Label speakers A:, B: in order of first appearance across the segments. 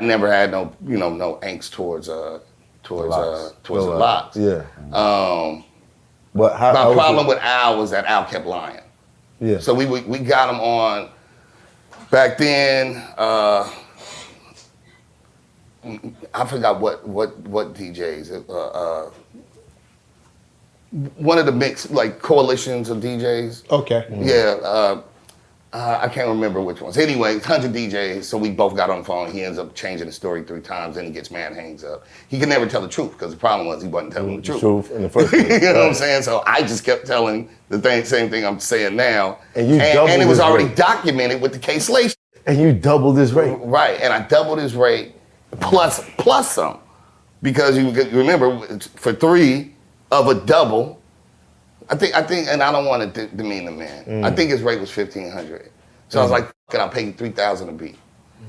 A: never had no angst towards the locks.
B: Yeah.
A: My problem with Al was that Al kept lying.
B: Yeah.
A: So we got him on back then. I forgot what DJs. One of the mixed like coalitions of DJs.
C: Okay.
A: Yeah. I can't remember which ones. Anyway, 100 DJs, so we both got on the phone. He ends up changing the story 3 times, then he gets mad, hangs up. He could never tell the truth, because the problem was he wasn't telling the truth.
B: In the first place.
A: You know what I'm saying? So I just kept telling the same thing I'm saying now.
B: And
A: it was already documented with the K-Slay.
B: And you doubled his rate.
A: Right, and I doubled his rate, plus some. Because you remember, for 3 of a double, I think, and I don't want to demean the man. I think his rate was $1,500. So I was like, "Can I pay you $3,000 a beat?"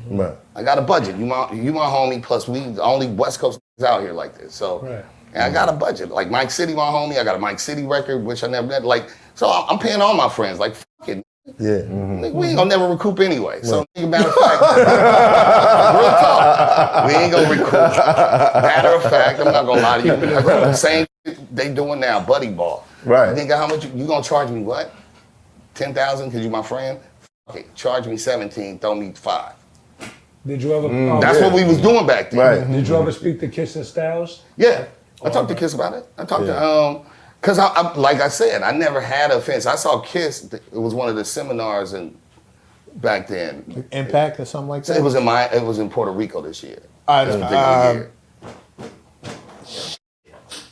B: Right.
A: I got a budget. You my homie. Plus, we the only West Coast out here like this. So, and I got a budget. Like Mike City, my homie. I got a Mike City record, which I never did. Like, so I'm paying all my friends. Like, fuck it.
B: Yeah.
A: We ain't gonna never recoup anyway. So, matter of fact, real talk, we ain't gonna recoup. Matter of fact, I'm not gonna lie to you. The same shit they doing now, buddy ball.
B: Right.
A: Nigga, how much you gonna charge me? What? 10,000 because you my friend? Okay, charge me 17. Throw me 5.
C: Did you ever?
A: That's what we was doing back then.
B: Right.
C: Did you ever speak to Kiss and Styles?
A: Yeah, I talked to Kiss about it. I talked to because I like I said, I never had offense. I saw Kiss. It was one of the seminars back then.
C: Impact or something like that.
A: It was in Puerto Rico this year.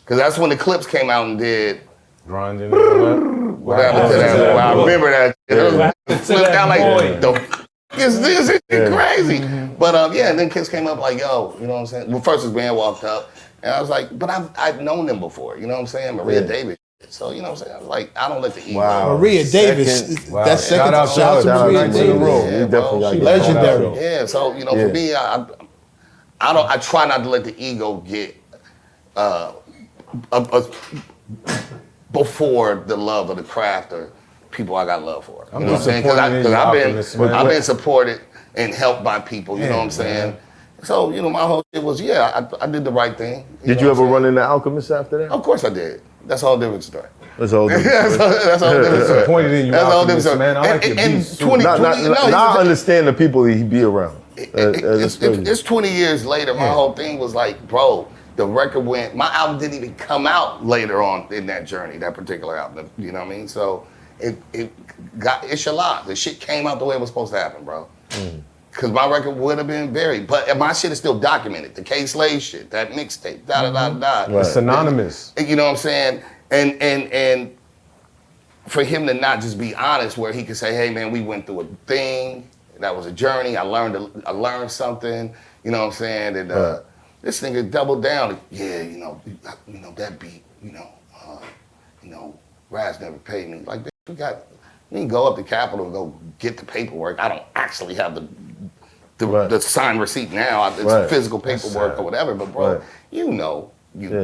A: Because that's when the Clips came out and did.
D: Grinding.
A: What happened to that? Well, I remember that. It flipped out like the f is this? It's crazy. But and then Kiss came up like, yo, you know what I'm saying? Well, first his band walked up, and I was like, but I've known them before, you know what I'm saying? Maria Davis. So, you know what I'm saying? I was like, I don't let the ego.
B: Wow.
C: Maria Davis. That's second. Shout out to Maria Davis.
A: Yeah,
C: Legendary.
A: Yeah, so, for me, I try not to let the ego get before the love of the craft or people I got love for. You know what I'm saying? Because I've been supported and helped by people, you know what I'm saying? So, my whole shit was, I did the right thing.
B: Did you ever run into Alchemist after that?
A: Of course I did. That's all different story.
B: That's all different story.
A: That's all different story.
D: Disappointed in you,
A: That's all
D: Alchemist,
A: different
D: man. I like your beats.
B: Now I understand the people that he be around.
A: It's 20 years later. My whole thing was like, bro, the record went, my album didn't even come out later on in that journey, that particular album, you know what I mean? So it got, inshallah, the shit came out the way it was supposed to happen, bro. Because my record would have been buried. But my shit is still documented. The K-Slay shit, that mixtape, da-da-da-da.
D: It's anonymous.
A: You know what I'm saying? And for him to not just be honest, where he could say, hey man, we went through a thing, that was a journey, I learned something, you know what I'm saying? And this nigga doubled down, that beat, Ras never paid me. Like, we can go up to Capitol and go get the paperwork. I don't actually have the signed receipt now. It's physical paperwork or whatever, but bro, you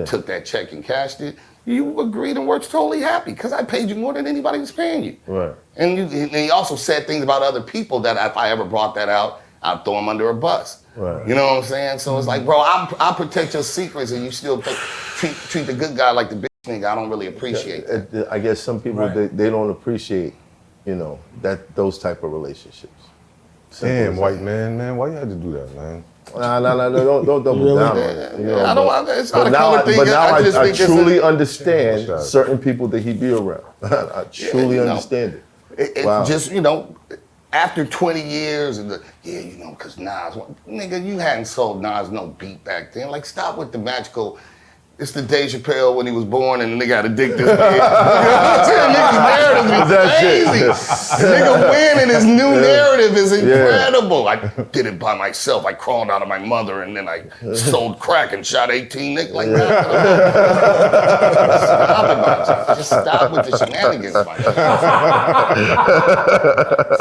A: took that check and cashed it. You agreed and were totally happy because I paid you more than anybody was paying you.
B: Right.
A: And he also said things about other people that if I ever brought that out, I'd throw them under a bus.
B: Right.
A: You know what I'm saying? So it's like, bro, I protect your secrets and you still treat the good guy like the bitch nigga. I don't really appreciate that.
B: I guess some people, they don't appreciate, those type of relationships.
D: Damn, white man, why you had to do that, man?
B: No, don't double down on it.
A: It's not a color thing.
B: But now I truly
A: it's
B: understand certain people that he be around. I truly understand it.
A: Wow. Just, after 20 years, because Nas, nigga, you hadn't sold Nas no beat back then. Like, stop with the magical. It's the Dave Chappelle when he was born and the nigga got addicted. You know what I'm saying? Nigga's narrative is crazy. The nigga winning his new narrative is incredible. I did it by myself. I crawled out of my mother and then I sold crack and shot 18 niggas. Like, stop it, man. Just stop with the shenanigans, man.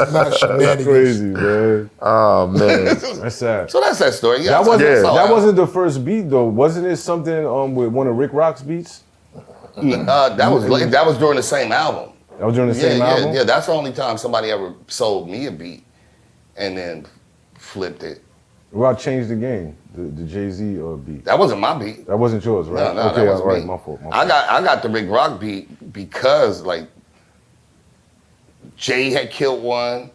C: It's not shenanigans.
D: That's crazy, man.
B: Oh, man.
D: That's sad.
A: So that's that story.
D: That wasn't the first beat, though. Wasn't it something with one of Rick Rock's beats?
A: That was during the same album.
D: That was during the same album?
A: Yeah, that's the only time somebody ever sold me a beat and then flipped it.
D: What about Change the Game, the Jay-Z beat?
A: That wasn't my beat.
D: That wasn't yours, right?
A: No,
D: okay,
A: that wasn't
D: all right,
A: me.
D: my fault.
A: I got the Rick Rock beat because like Jay had killed one.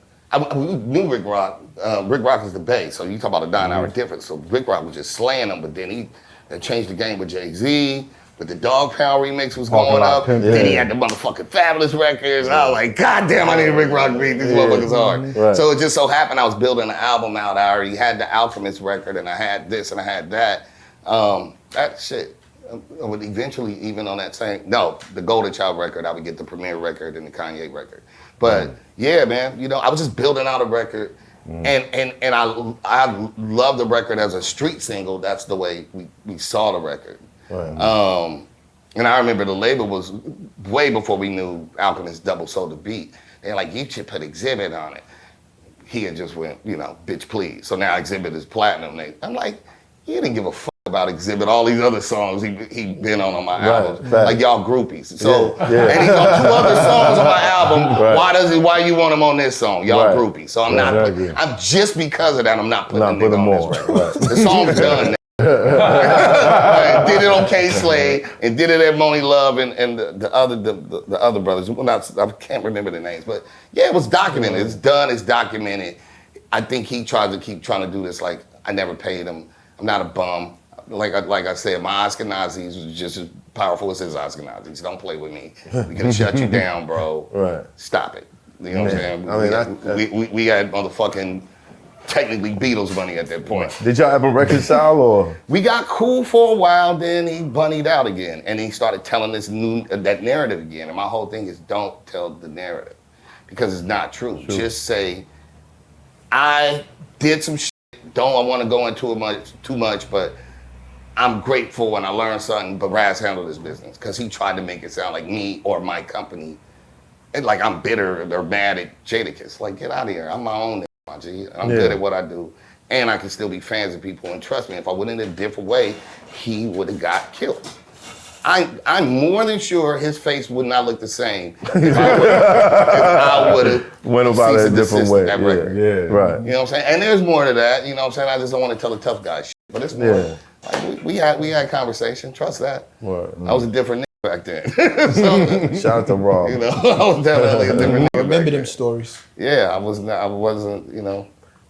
A: We knew Rick Rock. Rick Rock is the bass, so you talk about a 9-hour difference. So Rick Rock was just slaying him, but then they changed the game with Jay-Z. But the Dogg Pound remix was going up. Then he had the motherfucking Fabolous records. I was like, God damn, I need a Rick Rock beat. This motherfucker's hard.
B: Right.
A: So it just so happened I was building an album out. I already had the Alchemist'S record, and I had this, and I had that. That shit, I would eventually, even on that the Golden Child record, I would get the Premier record and the Kanye record. But yeah, man, I was just building out a record. And I love the record as a street single. That's the way we saw the record. Right. And I remember the label was way before we knew Alchemist double sold the beat. They're like, you should put Xzibit on it. He had just went, bitch please. So now Xzibit is platinum. I'm like, you didn't give a fuck about Xzibit. All these other songs he been on my albums, like y'all groupies. So and he's on 2 other songs on my album. Why you want him on this song? Y'all groupies. So I'm not. I'm just because of that. I'm not putting the nigga on this record. The song's done. Did it on K-Slade and did it at Monie Love and the other brothers. Well, I can't remember the names, but yeah, it was documented. It's done. It's documented. I think he tried to keep trying to do this. Like I never paid him. I'm not a bum. Like I said, my Ashkenazis was just as powerful as his Ashkenazis. Don't play with me. We can shut you down, bro.
B: Right.
A: Stop it. You know what I'm saying? We had motherfucking technically Beatles money at that point.
B: Did y'all ever reconcile or?
A: We got cool for a while, then he bunnied out again. And he started telling that narrative again. And my whole thing is don't tell the narrative because it's not true. Just say, I did some shit. I want to go into it too much, but I'm grateful and I learned something, but Ras handled his business because he tried to make it sound like me or my company. And like I'm bitter or mad at Jadakiss. Like, get out of here. I'm my own. I'm good at what I do, and I can still be fans of people. And trust me, if I went in a different way, he would have got killed. I'm more than sure his face would not look the same if I would have
B: went about it a different way.
A: That record.
B: Yeah, right.
A: You know what I'm saying? And there's more to that. You know what I'm saying? I just don't want to tell the tough guy shit, but it's more.
B: Yeah.
A: Like we had conversation. Trust that.
B: Right.
A: I was a different nigga back then. So,
B: shout out to Rob.
A: I was definitely a different nigga.
C: Remember them stories?
A: Yeah, I wasn't.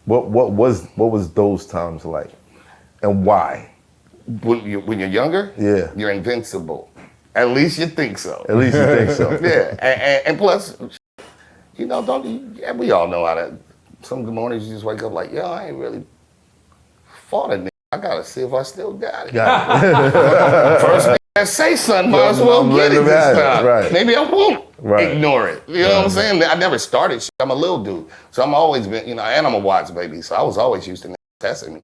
B: What was those times like, and why?
A: When you're younger, you're invincible. At least you think so.
B: At least you think so.
A: Yeah, and plus, we all know how that. Some good mornings you just wake up like, yo, I ain't really fought a nigga. I gotta see if I still got it. First thing that say something, might as well get it this time. Right. Maybe I won't ignore it. You know what I'm saying? I never started shit. I'm a little dude. So I'm always been, and I'm a Watts baby. So I was always used to testing me.